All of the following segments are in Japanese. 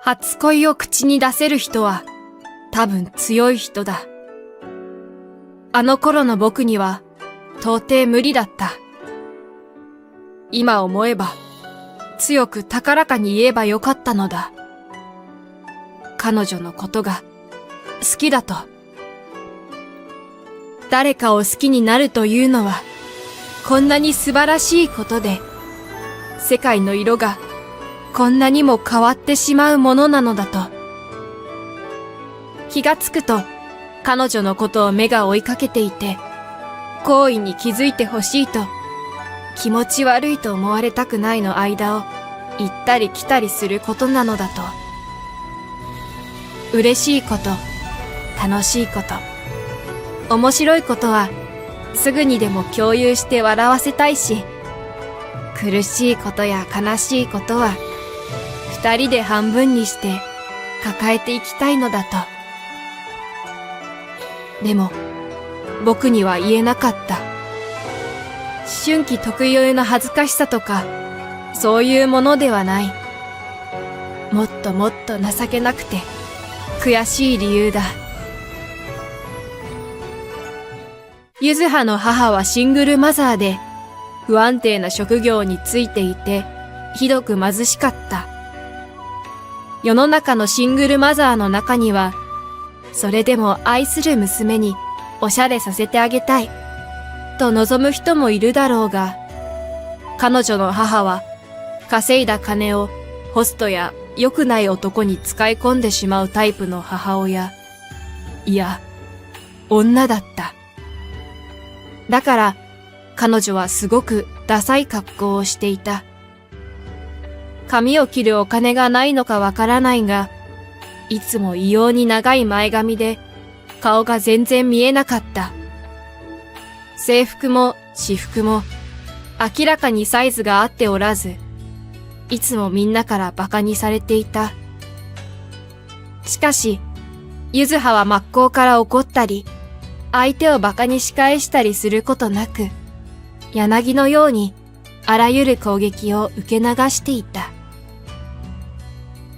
初恋を口に出せる人は多分強い人だ。あの頃の僕には到底無理だった。今思えば強く高らかに言えばよかったのだ。彼女のことが好きだと。誰かを好きになるというのはこんなに素晴らしいことで、世界の色がこんなにも変わってしまうものなのだと。気がつくと彼女のことを目が追いかけていて、好意に気づいてほしいと、気持ち悪いと思われたくないの間を行ったり来たりすることなのだと。嬉しいこと、楽しいこと、面白いことはすぐにでも共有して笑わせたいし、苦しいことや悲しいことは二人で半分にして抱えていきたいのだと。でも僕には言えなかった。思春期特有の恥ずかしさとかそういうものではない。もっともっと情けなくて悔しい理由だ。ゆずはの母はシングルマザーで不安定な職業についていてひどく貧しかった。世の中のシングルマザーの中には、それでも愛する娘におしゃれさせてあげたいと望む人もいるだろうが、彼女の母は稼いだ金をホストや良くない男に使い込んでしまうタイプの母親、いや、女だった。だから彼女はすごくダサい格好をしていた。髪を切るお金がないのかわからないが、いつも異様に長い前髪で顔が全然見えなかった。制服も私服も明らかにサイズが合っておらず、いつもみんなから馬鹿にされていた。しかし、ゆずはは真っ向から怒ったり、相手を馬鹿に仕返したりすることなく、柳のようにあらゆる攻撃を受け流していた。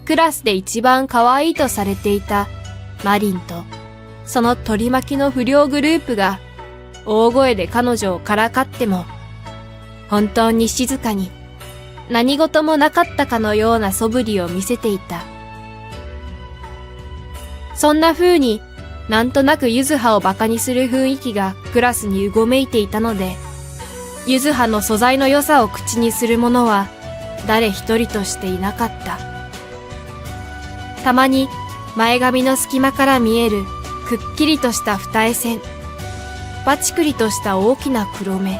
クラスで一番可愛いとされていたマリンと、その取り巻きの不良グループが大声で彼女をからかっても、本当に静かに何事もなかったかのような素振りを見せていた。そんな風になんとなくゆずはを馬鹿にする雰囲気がクラスにうごめいていたので、ゆずはの素材の良さを口にする者は誰一人としていなかった。たまに前髪の隙間から見えるくっきりとした二重線、パチクリとした大きな黒目、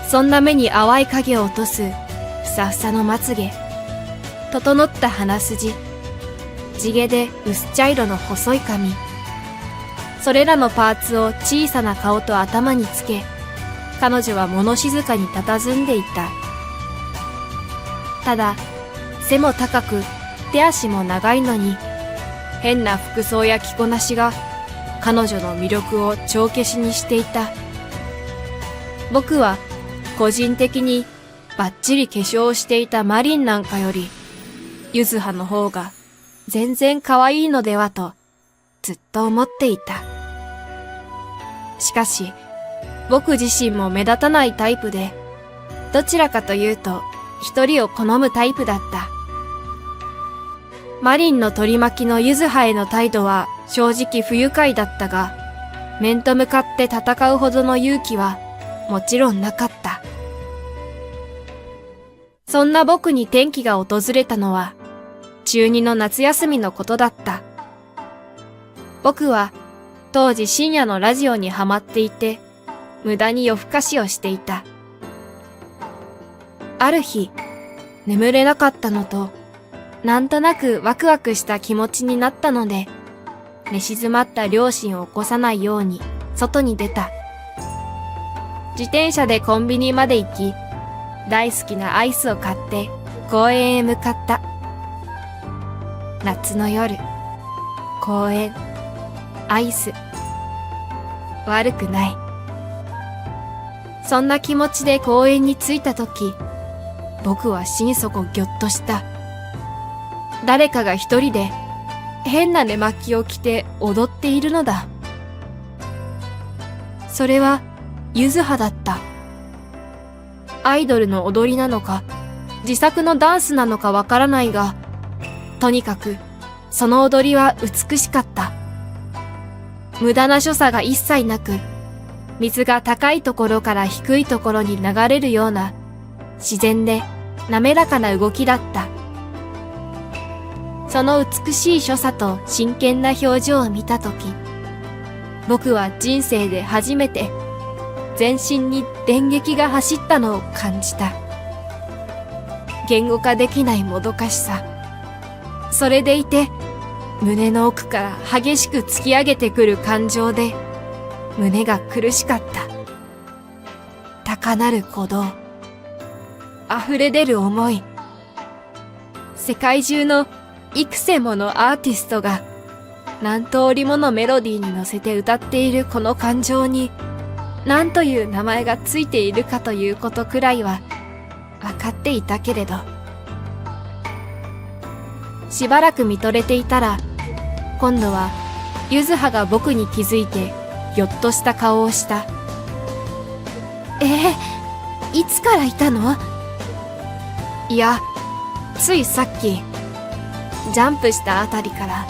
そんな目に淡い影を落とすふさふさのまつげ、整った鼻筋、地毛で薄茶色の細い髪、それらのパーツを小さな顔と頭につけ、彼女は物静かに佇んでいた。ただ、背も高く、手足も長いのに、変な服装や着こなしが彼女の魅力を帳消しにしていた。僕は個人的にバッチリ化粧をしていたマリンなんかより、ゆずはの方が全然可愛いのではとずっと思っていた。しかし、僕自身も目立たないタイプで、どちらかというと一人を好むタイプだった。マリンの取り巻きのゆずはへの態度は正直不愉快だったが、面と向かって戦うほどの勇気はもちろんなかった。そんな僕に転機が訪れたのは中2の夏休みのことだった。僕は当時深夜のラジオにハマっていて、無駄に夜更かしをしていた。ある日、眠れなかったのと、なんとなくワクワクした気持ちになったので、寝静まった両親を起こさないように外に出た。自転車でコンビニまで行き、大好きなアイスを買って公園へ向かった。夏の夜、公園、アイス、悪くない。そんな気持ちで公園に着いたとき、僕は心底ぎょっとした。誰かが一人で変な寝巻きを着て踊っているのだ。それはゆずはだった。アイドルの踊りなのか、自作のダンスなのかわからないが、とにかくその踊りは美しかった。無駄な所作が一切なく、水が高いところから低いところに流れるような自然で滑らかな動きだった。その美しい所作と真剣な表情を見たとき、僕は人生で初めて全身に電撃が走ったのを感じた。言語化できないもどかしさ。それでいて、胸の奥から激しく突き上げてくる感情で、胸が苦しかった。高鳴る鼓動。溢れ出る思い。世界中の幾千ものアーティストが何通りものメロディーに乗せて歌っているこの感情に何という名前がついているかということくらいは分かっていたけれど、しばらく見とれていたら、今度はゆずはが僕に気づいてぎょっとした顔をした。いつからいたの？いや、ついさっきジャンプしたあたりから。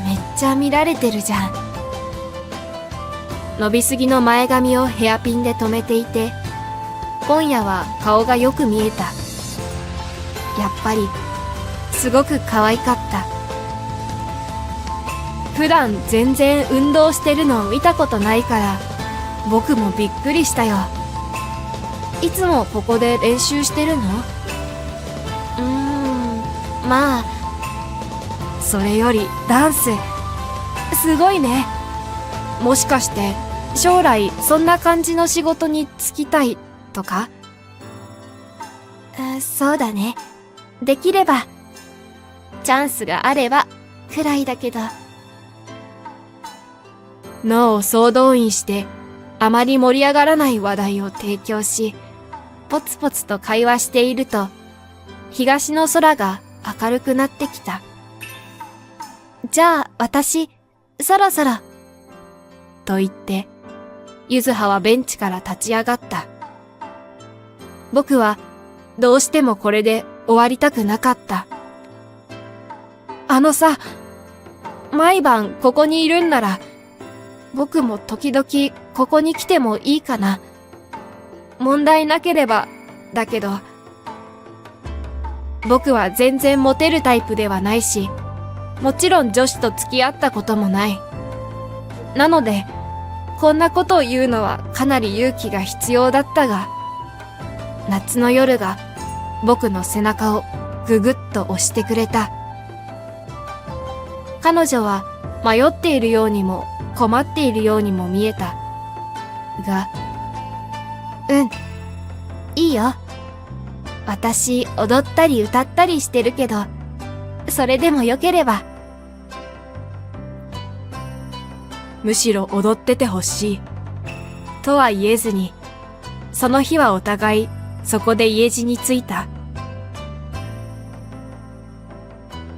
めっちゃ見られてるじゃん。伸びすぎの前髪をヘアピンで留めていて、今夜は顔がよく見えた。やっぱりすごく可愛かった。普段全然運動してるのを見たことないから、僕もびっくりしたよ。いつもここで練習してるの？まあ。それよりダンス、すごいね。もしかして将来そんな感じの仕事に就きたいとか？そうだね。できれば。チャンスがあればくらいだけど。脳を総動員してあまり盛り上がらない話題を提供し、ポツポツと会話していると、東の空が明るくなってきた。じゃあ私、そろそろ。と言って、ゆずははベンチから立ち上がった。僕はどうしてもこれで終わりたくなかった。さ、毎晩ここにいるんなら、僕も時々ここに来てもいいかな。問題なければ、だけど。僕は全然モテるタイプではないし、もちろん女子と付き合ったこともない。なので、こんなことを言うのはかなり勇気が必要だったが、夏の夜が僕の背中をぐぐっと押してくれた。彼女は迷っているようにも困っているようにも見えた。が、いいよ。私踊ったり歌ったりしてるけど、それでもよければ。むしろ踊っててほしい。とは言えずに、その日はお互いそこで家路に着いた。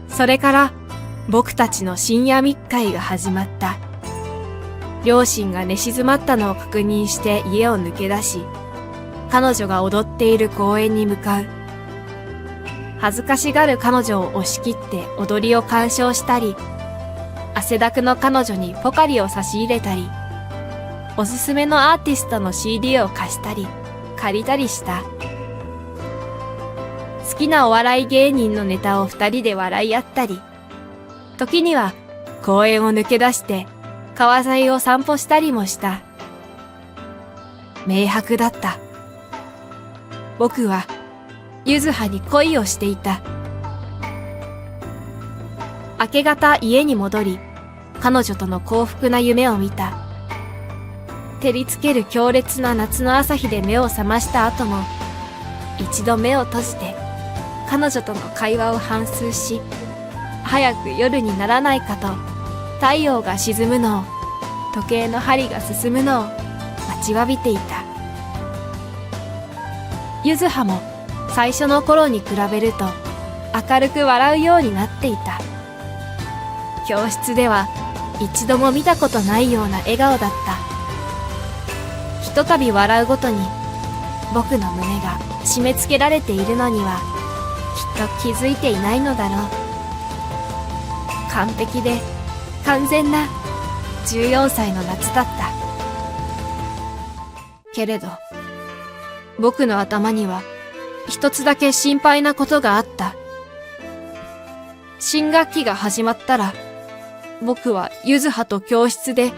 それから僕たちの深夜密会が始まった。両親が寝静まったのを確認して家を抜け出し、彼女が踊っている公園に向かう。恥ずかしがる彼女を押し切って踊りを鑑賞したり、汗だくの彼女にポカリを差し入れたり、おすすめのアーティストの CD を貸したり、借りたりした。好きなお笑い芸人のネタを二人で笑い合ったり、時には公園を抜け出して川沿いを散歩したりもした。明白だった。僕はゆずはに恋をしていた。明け方家に戻り、彼女との幸福な夢を見た。照りつける強烈な夏の朝日で目を覚ました後も、一度目を閉じて彼女との会話を反芻し、早く夜にならないかと太陽が沈むのを、時計の針が進むのを待ちわびていた。ゆずはも最初の頃に比べると明るく笑うようになっていた。教室では一度も見たことないような笑顔だった。ひとたび笑うごとに僕の胸が締め付けられているのにはきっと気づいていないのだろう。完璧で完全な14歳の夏だった。けれど僕の頭には一つだけ心配なことがあった。新学期が始まったら僕はゆずはと教室で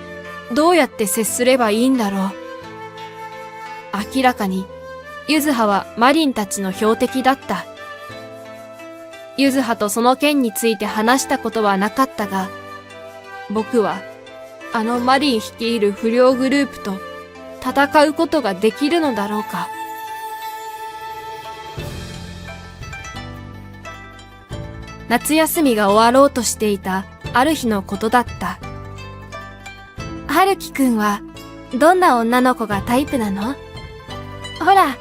どうやって接すればいいんだろう。明らかにゆずははマリンたちの標的だった。ゆずはとその件について話したことはなかったが、僕はあのマリン率いる不良グループと戦うことができるのだろうか。夏休みが終わろうとしていたある日のことだった。はるきくんはどんな女の子がタイプなの？ほら、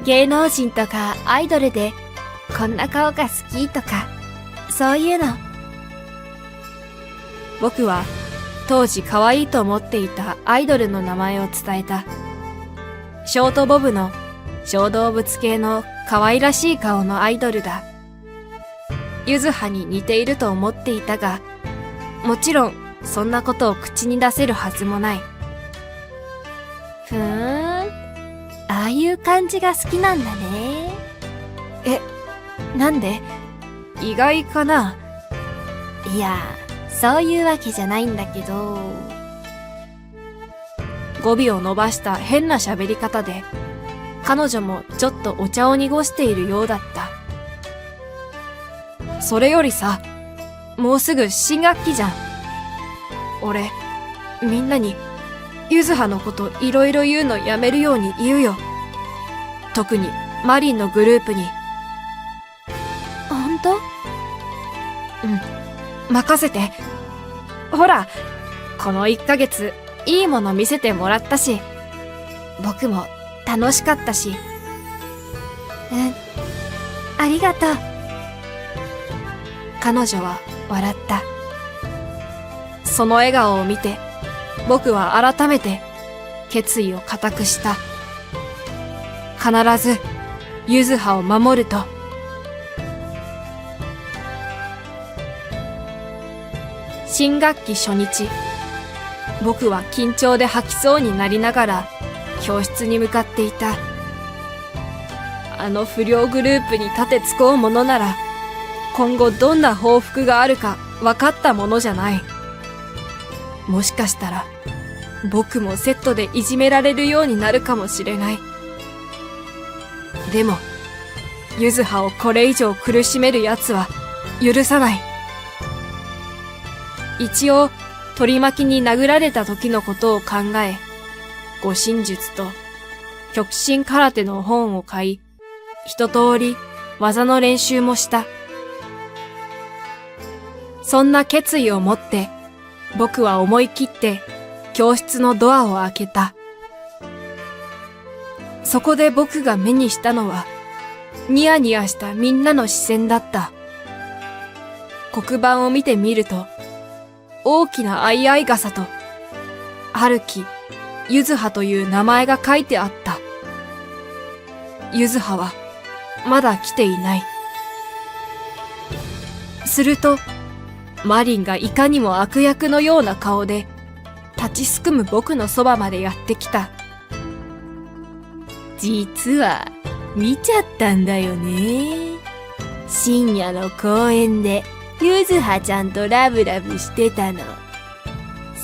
芸能人とかアイドルでこんな顔が好きとか、そういうの。僕は当時可愛いと思っていたアイドルの名前を伝えた。ショートボブの小動物系の可愛らしい顔のアイドルだ。ゆずはに似ていると思っていたが、もちろんそんなことを口に出せるはずもない。ああいう感じが好きなんだね。なんで？意外かな？いや、そういうわけじゃないんだけど。語尾を伸ばした変な喋り方で、彼女もちょっとお茶を濁しているようだった。それよりさ、もうすぐ新学期じゃん。俺、みんなにゆずはのこといろいろ言うのやめるように言うよ。特にマリンのグループに。ほんと？任せて。ほら、この1ヶ月いいもの見せてもらったし、僕も楽しかったし。ありがとう。彼女は笑った。その笑顔を見て、僕は改めて決意を固くした。必ずゆずはを守ると。新学期初日、僕は緊張で吐きそうになりながら教室に向かっていた。あの不良グループに立てつこうものなら、今後どんな報復があるか分かったものじゃない。もしかしたら僕もセットでいじめられるようになるかもしれない。でもゆずはをこれ以上苦しめる奴は許さない。一応取り巻きに殴られた時のことを考え、護身術と極真空手の本を買い、一通り技の練習もした。そんな決意を持って、僕は思い切って教室のドアを開けた。そこで僕が目にしたのは、ニヤニヤしたみんなの視線だった。黒板を見てみると、大きな相合い傘と、春樹、ゆずはという名前が書いてあった。ゆずはは、まだ来ていない。すると、マリンがいかにも悪役のような顔で、立ちすくむ僕のそばまでやってきた。実は、見ちゃったんだよね。深夜の公園で、ゆずはちゃんとラブラブしてたの。青春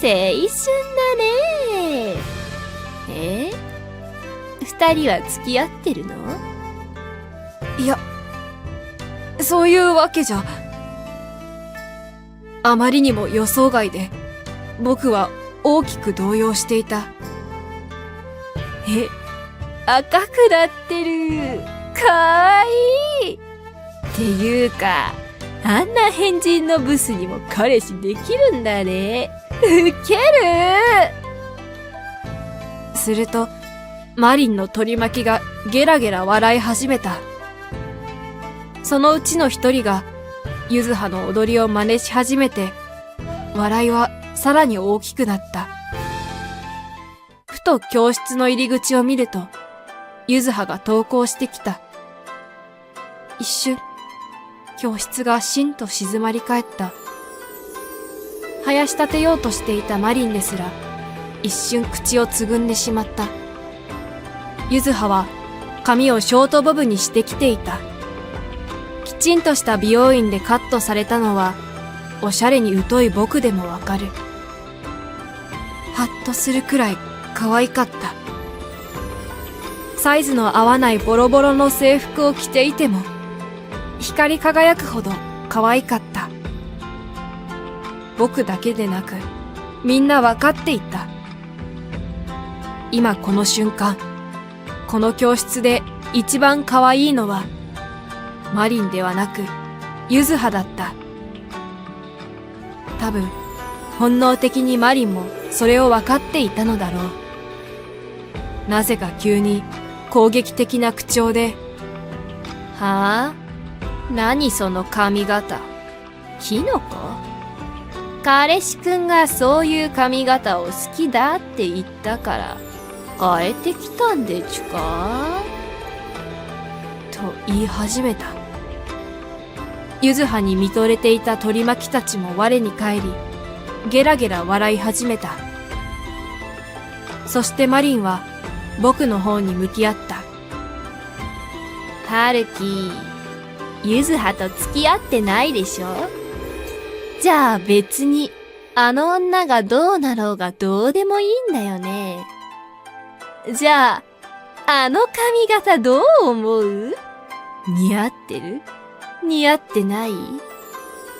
だね。二人は付き合ってるの？いや、そういうわけじゃ。あまりにも予想外で、僕は大きく動揺していた。赤くなってる。かわいい。っていうか、あんな変人のブスにも彼氏できるんだね。ウケる。すると、マリンの取り巻きがゲラゲラ笑い始めた。そのうちの一人が、ゆずはの踊りを真似し始めて、笑いはさらに大きくなった。ふと教室の入り口を見ると、ゆずはが登校してきた。一瞬、教室がしんと静まり返った。生やし立てようとしていたマリンですら、一瞬口をつぐんでしまった。ゆずはは髪をショートボブにしてきていた。きちんとした美容院でカットされたのは、おしゃれに疎い僕でもわかる。ハッとするくらい可愛かった。サイズの合わないボロボロの制服を着ていても、光り輝くほど可愛かった。僕だけでなく、みんなわかっていた。今この瞬間、この教室で一番可愛いのは、マリンではなく、ゆずはだった。多分、本能的にマリンもそれをわかっていたのだろう。なぜか急に攻撃的な口調で、はぁ？何その髪型？キノコ？彼氏くんがそういう髪型を好きだって言ったから変えてきたんでちゅか？と言い始めた。ゆずはに見とれていた取り巻きたちも我に返り、ゲラゲラ笑い始めた。そしてマリンは僕の方に向き合った。はるき、ゆずはと付き合ってないでしょ？じゃあ別に、あの女がどうなろうがどうでもいいんだよね。じゃあ、あの髪型どう思う？似合ってる？似合ってない？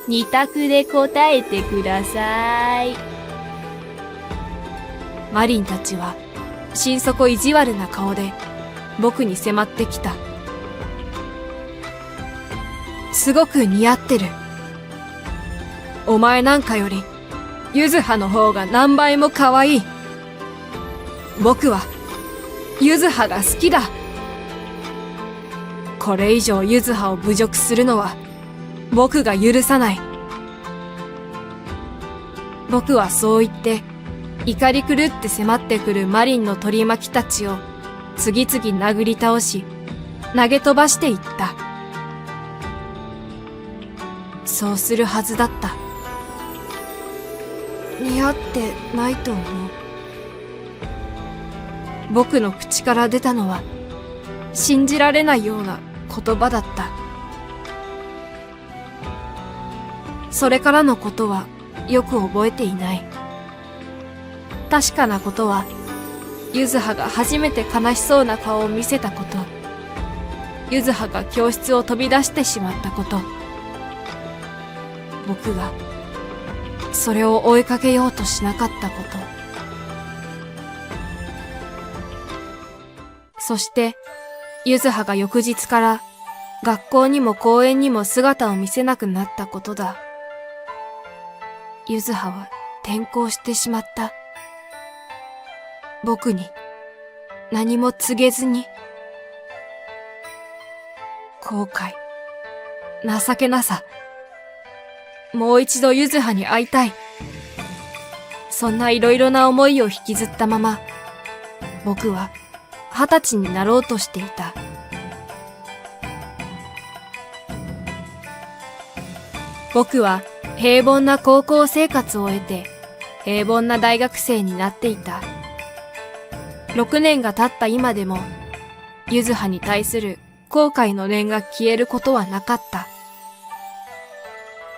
二択で答えてください。マリンたちは、心底意地悪な顔で、僕に迫ってきた。すごく似合ってる。お前なんかより、ゆずはの方が何倍も可愛い。僕は、ゆずはが好きだ。これ以上ゆずはを侮辱するのは、僕が許さない。僕はそう言って、怒り狂って迫ってくるマリンの取り巻きたちを、次々殴り倒し、投げ飛ばしていった。そうするはずだった。似合ってないと思う。僕の口から出たのは、信じられないような言葉だった。それからのことはよく覚えていない。確かなことは、ゆずはが初めて悲しそうな顔を見せたこと、ゆずはが教室を飛び出してしまったこと、僕がそれを追いかけようとしなかったこと。そして、ゆずはが翌日から学校にも公園にも姿を見せなくなったことだ。ゆずはは転校してしまった。僕に何も告げずに。後悔、情けなさ。もう一度ゆずはに会いたい。そんないろいろな思いを引きずったまま、僕は20歳になろうとしていた。僕は平凡な高校生活を得て、平凡な大学生になっていた。6年が経った今でも、ゆずはに対する後悔の念が消えることはなかった。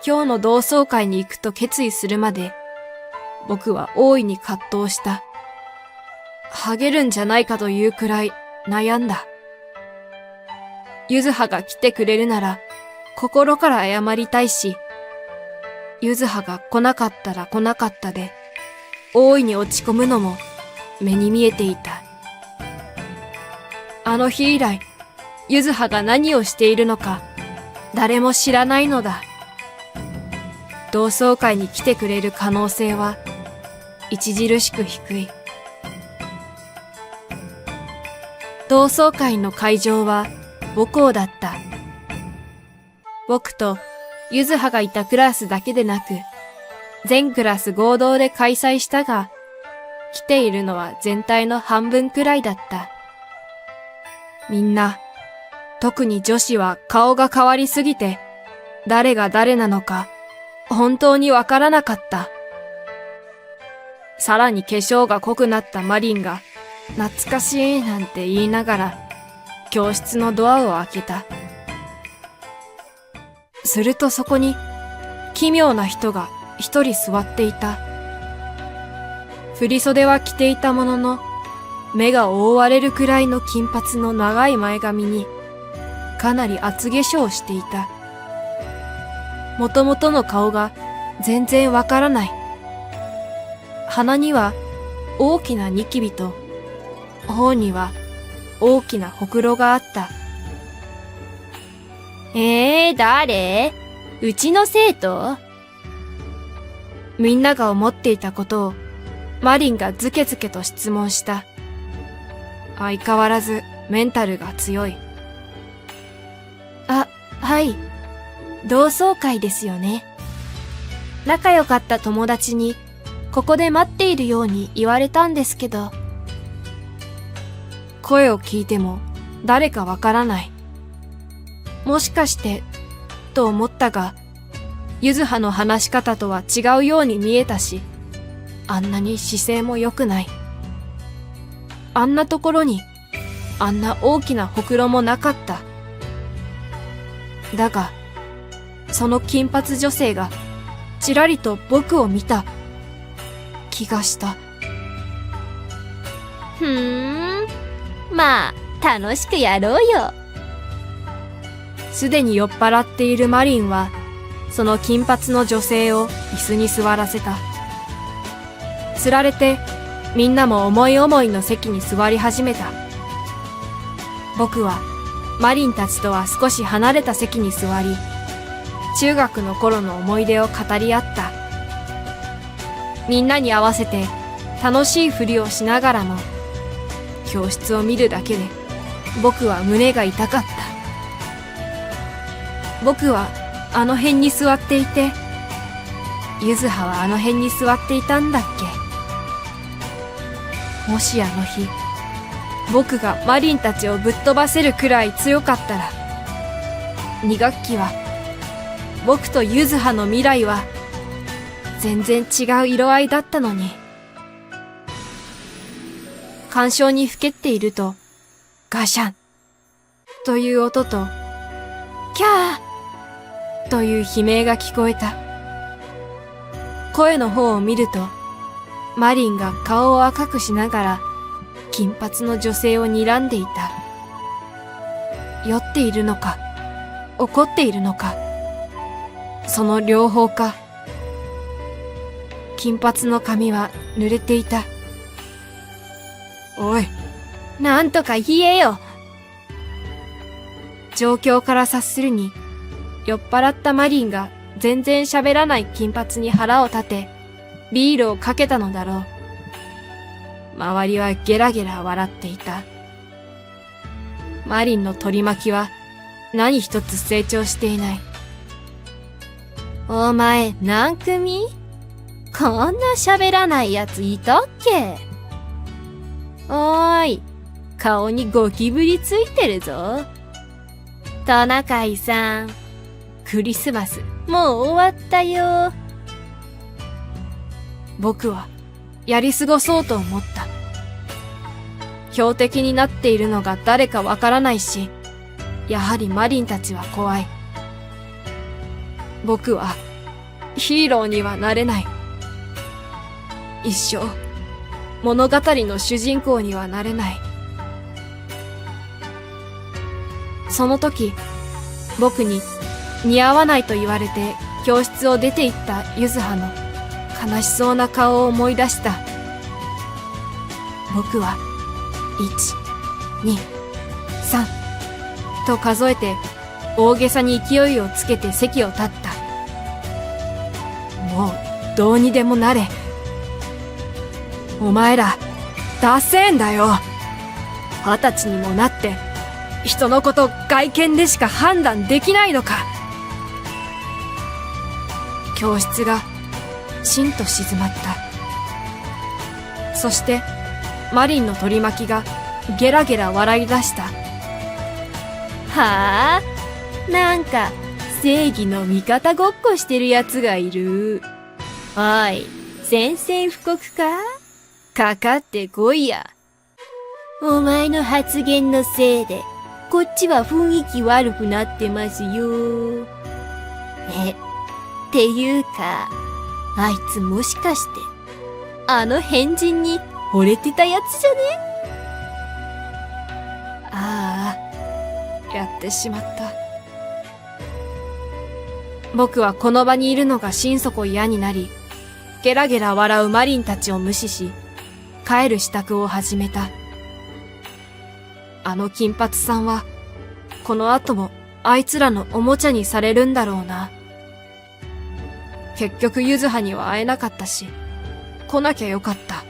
今日の同窓会に行くと決意するまで、僕は大いに葛藤した。励るんじゃないかというくらい悩んだ。ゆずはが来てくれるなら、心から謝りたいし、ゆずはが来なかったら来なかったで、大いに落ち込むのも目に見えていた。あの日以来、ゆずはが何をしているのか、誰も知らないのだ。同窓会に来てくれる可能性は、著しく低い。同窓会の会場は母校だった。僕とゆずはがいたクラスだけでなく、全クラス合同で開催したが、来ているのは全体の半分くらいだった。みんな、特に女子は顔が変わりすぎて、誰が誰なのか、本当にわからなかった。さらに化粧が濃くなったマリンが、懐かしいなんて言いながら、教室のドアを開けた。するとそこに、奇妙な人が一人座っていた。振り袖は着ていたものの、目が覆われるくらいの金髪の長い前髪に、かなり厚化粧をしていた。もともとの顔が全然わからない。鼻には大きなニキビと、頬には大きなほくろがあった。誰？うちの生徒？みんなが思っていたことをマリンがズケズケと質問した。相変わらずメンタルが強い。はい。同窓会ですよね。仲良かった友達にここで待っているように言われたんですけど。声を聞いても誰かわからない。もしかして、と思ったが、ゆずはの話し方とは違うように見えたし、あんなに姿勢も良くない。あんなところに、あんな大きなほくろもなかった。だが、その金髪女性が、ちらりと僕を見た、気がした。まあ、楽しくやろうよ。すでに酔っ払っているマリンは、その金髪の女性を椅子に座らせた。つられて、みんなも思い思いの席に座り始めた。僕は、マリンたちとは少し離れた席に座り、中学の頃の思い出を語り合った。みんなに合わせて楽しいふりをしながらも、教室を見るだけで僕は胸が痛かった。僕はあの辺に座っていて、ゆずははあの辺に座っていたんだっけ。もしあの日、僕がマリンたちをぶっ飛ばせるくらい強かったら、2学期は、僕とゆずはの未来は、全然違う色合いだったのに。感傷にふけっていると、ガシャンという音と、キャーという悲鳴が聞こえた。声の方を見ると、マリンが顔を赤くしながら、金髪の女性を睨んでいた。酔っているのか、怒っているのか、その両方か。金髪の髪は濡れていた。おい、なんとか言えよ。状況から察するに、酔っ払ったマリンが全然喋らない金髪に腹を立て、ビールをかけたのだろう。周りはゲラゲラ笑っていた。マリンの取り巻きは何一つ成長していない。お前何組？こんな喋らないやついたっけ？おーい、顔にゴキブリついてるぞ。トナカイさん、クリスマスもう終わったよ。僕はやり過ごそうと思った。標的になっているのが誰かわからないし、やはりマリンたちは怖い。僕はヒーローにはなれない。一生物語の主人公にはなれない。その時、僕に似合わないと言われて教室を出て行ったゆずはの悲しそうな顔を思い出した。僕は1、2、3と数えて大げさに勢いをつけて席を立った。もうどうにでもなれ。お前ら、ダセーんだよ。20歳にもなって、人のこと外見でしか判断できないのか。教室がしんと静まった。そしてマリンの取り巻きがゲラゲラ笑い出した。はあ、なんか正義の味方ごっこしてるやつがいる。おい、宣戦布告か？かかってこいや。お前の発言のせいで、こっちは雰囲気悪くなってますよ。っていうか、あいつもしかして、あの変人に惚れてたやつじゃね？ああ、やってしまった。僕はこの場にいるのが心底嫌になり、ゲラゲラ笑うマリンたちを無視し、帰る支度を始めた。あの金髪さんは、この後もあいつらのおもちゃにされるんだろうな。結局ゆずはには会えなかったし、来なきゃよかった。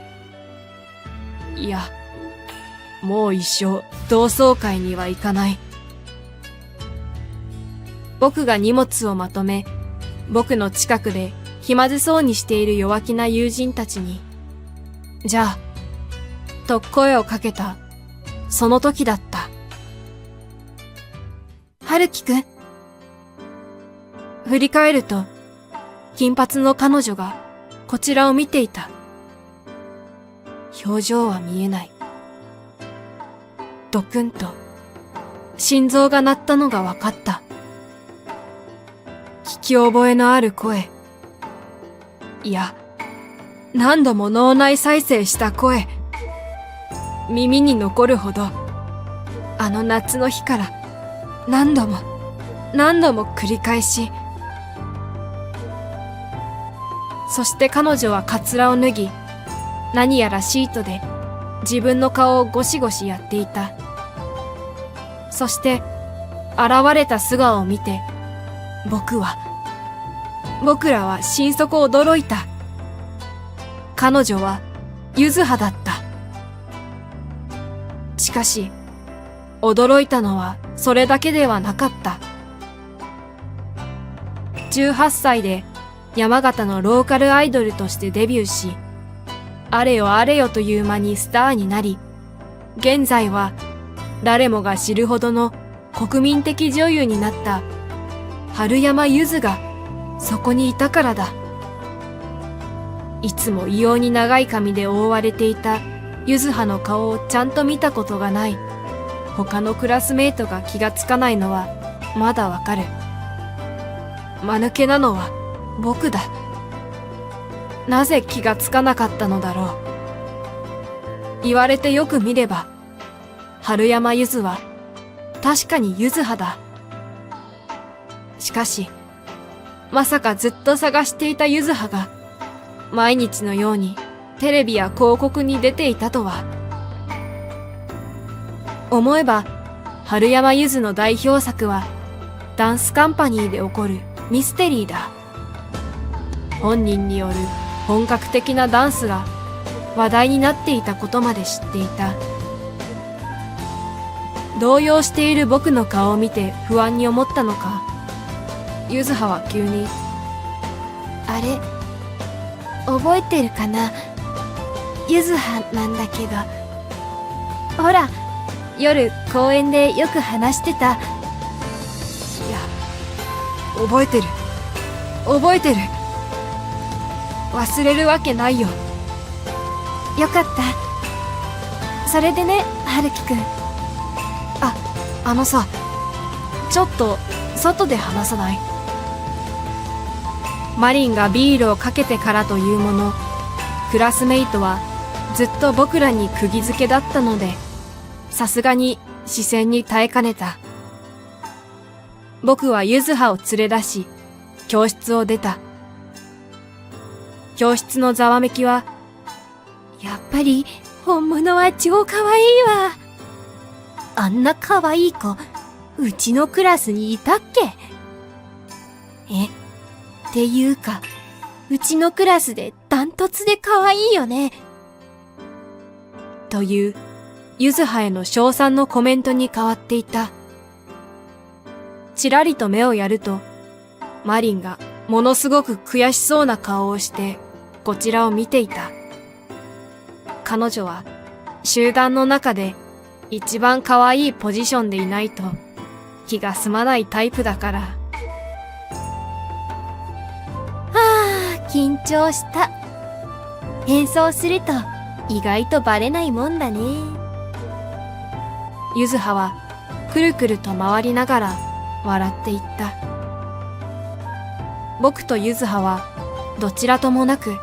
いや、もう一生同窓会には行かない。僕が荷物をまとめ、僕の近くで気まずそうにしている弱気な友人たちに、じゃあ、と声をかけた、その時だった。春樹くん。振り返ると、金髪の彼女がこちらを見ていた。表情は見えない。ドクンと、心臓が鳴ったのが分かった。聞き覚えのある声。いや、何度も脳内再生した声。耳に残るほど、あの夏の日から何度も繰り返し。そして彼女はカツラを脱ぎ、何やらシートで自分の顔をゴシゴシやっていた。そして現れた素顔を見て、僕らは心底驚いた。彼女はゆずはだった。しかし、驚いたのはそれだけではなかった。18歳で山形のローカルアイドルとしてデビューし、あれよあれよという間にスターになり、現在は誰もが知るほどの国民的女優になった春山ゆずがそこにいたからだ。いつも異様に長い髪で覆われていたゆずはの顔をちゃんと見たことがない他のクラスメートが気がつかないのはまだわかる。間抜けなのは僕だ。なぜ気がつかなかったのだろう。言われてよく見れば、春山ゆずは確かにゆずはだ。しかし、まさかずっと探していたゆずはが、毎日のようにテレビや広告に出ていたとは。思えば、春山ゆずの代表作は、ダンスカンパニーで起こるミステリーだ。本人による本格的なダンスが話題になっていたことまで知っていた。動揺している僕の顔を見て不安に思ったのか、ゆずはは急に、あれ、覚えてるかな？ゆずはなんだけど。ほら、夜公園でよく話してた。いや、覚えてる。忘れるわけないよ。よかった。それでね、春樹くん。あのさ、ちょっと外で話さない？マリンがビールをかけてからというもの、クラスメイトはずっと僕らに釘付けだったので、さすがに視線に耐えかねた。僕はゆずはを連れ出し、教室を出た。教室のざわめきは、やっぱり本物は超可愛いわ。あんな可愛い子、うちのクラスにいたっけ？っていうか、うちのクラスでダントツで可愛いよね。という、ゆずはへの称賛のコメントに変わっていた。ちらりと目をやると、マリンがものすごく悔しそうな顔をしてこちらを見ていた。彼女は集団の中で一番可愛いポジションでいないと気が済まないタイプだから。緊張した。変装すると意外とバレないもんだね。ゆずははくるくると回りながら笑っていった。僕とゆずははどちらともなく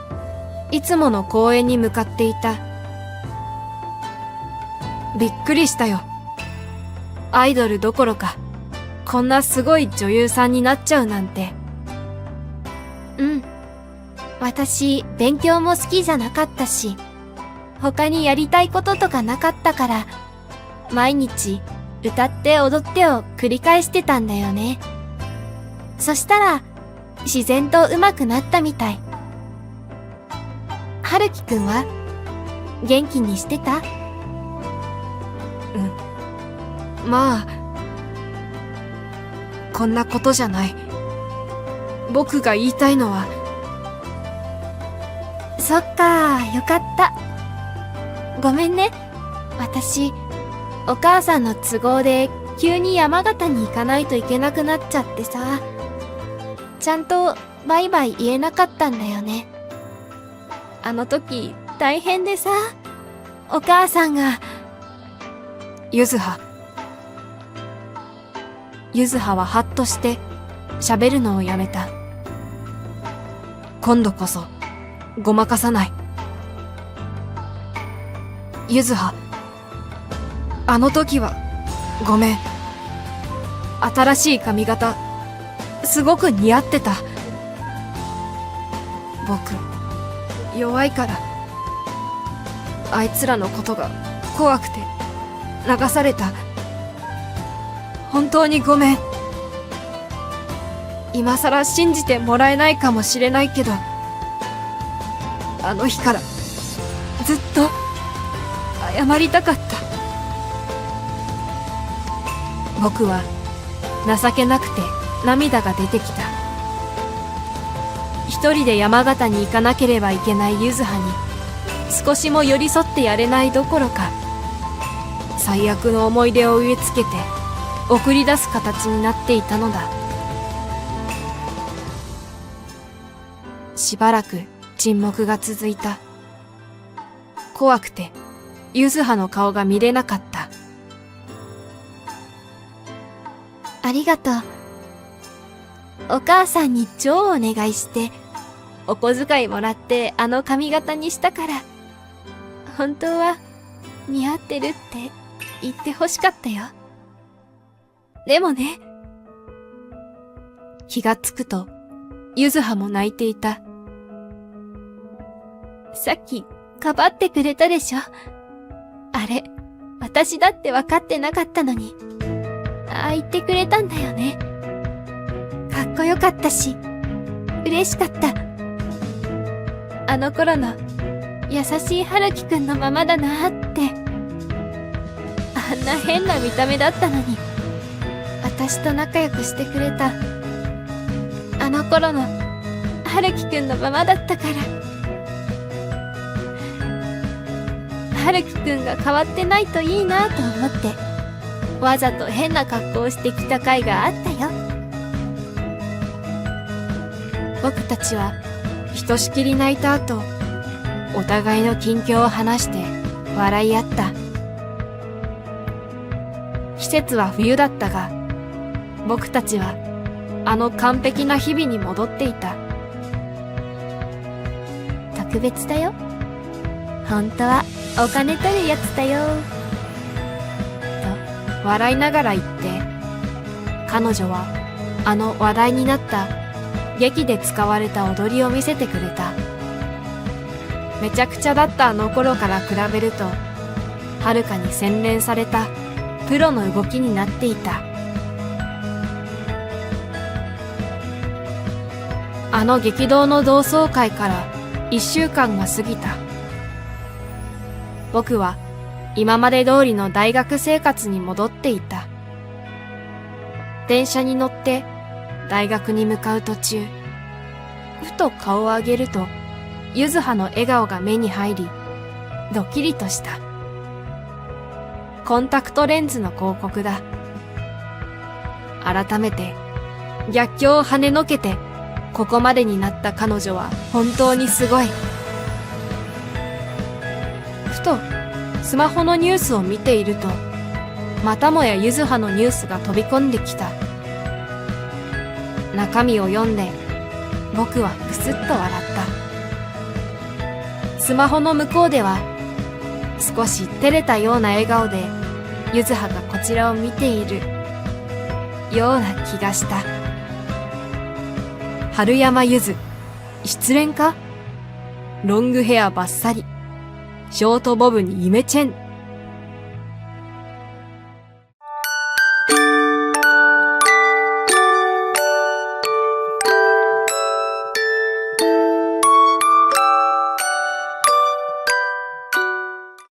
いつもの公園に向かっていた。びっくりしたよ。アイドルどころかこんなすごい女優さんになっちゃうなんて。うん。私、勉強も好きじゃなかったし、他にやりたいこととかなかったから、毎日歌って踊ってを繰り返してたんだよね。そしたら、自然と上手くなったみたい。はるきくんは元気にしてた？まあ、こんなことじゃない。僕が言いたいのは、そっか、よかった。ごめんね。私、お母さんの都合で急に山形に行かないといけなくなっちゃってさ、ちゃんとバイバイ言えなかったんだよね。あの時、大変でさ、お母さんが。ゆずははハッとして喋るのをやめた。今度こそごまかさない。ゆずは、あの時はごめん。新しい髪型すごく似合ってた。僕弱いからあいつらのことが怖くて流された。本当にごめん。今さら信じてもらえないかもしれないけど、あの日からずっと謝りたかった。僕は情けなくて涙が出てきた。一人で山形に行かなければいけないゆずはに少しも寄り添ってやれないどころか、最悪の思い出を植え付けて送り出す形になっていたのだ。しばらく沈黙が続いた。怖くてゆずはの顔が見れなかった。ありがとう。お母さんに超お願いして、お小遣いもらってあの髪型にしたから、本当は似合ってるって言ってほしかったよ。でもね。気がつくと、ゆずはも泣いていた。さっき、かばってくれたでしょ。あれ、私だって分かってなかったのに。ああ言ってくれたんだよね。かっこよかったし、嬉しかった。あの頃の、優しいはるきくんのままだなーって。あんな変な見た目だったのに。私と仲良くしてくれたあの頃のはるきくんのままだったから。はるきくんが変わってないといいなと思って、わざと変な格好をしてきた回があったよ。僕たちはひとしきり泣いた後、お互いの近況を話して笑い合った。季節は冬だったが、僕たちはあの完璧な日々に戻っていた。特別だよ。本当はお金取るやつだよ。と笑いながら言って、彼女はあの話題になった劇で使われた踊りを見せてくれた。めちゃくちゃだったあの頃から比べると、はるかに洗練されたプロの動きになっていた。あの激動の同窓会から1週間が過ぎた。僕は今まで通りの大学生活に戻っていた。電車に乗って大学に向かう途中、ふと顔を上げると、ゆずはの笑顔が目に入り、ドキリとした。コンタクトレンズの広告だ。改めて、逆境を跳ねのけて、ここまでになった彼女は本当にすごい。ふと、スマホのニュースを見ていると、またもやゆずはのニュースが飛び込んできた。中身を読んで、僕はくすっと笑った。スマホの向こうでは、少し照れたような笑顔で、ゆずはがこちらを見ているような気がした。春山ゆず、失恋か？ロングヘアバッサリ、ショートボブにイメチェン。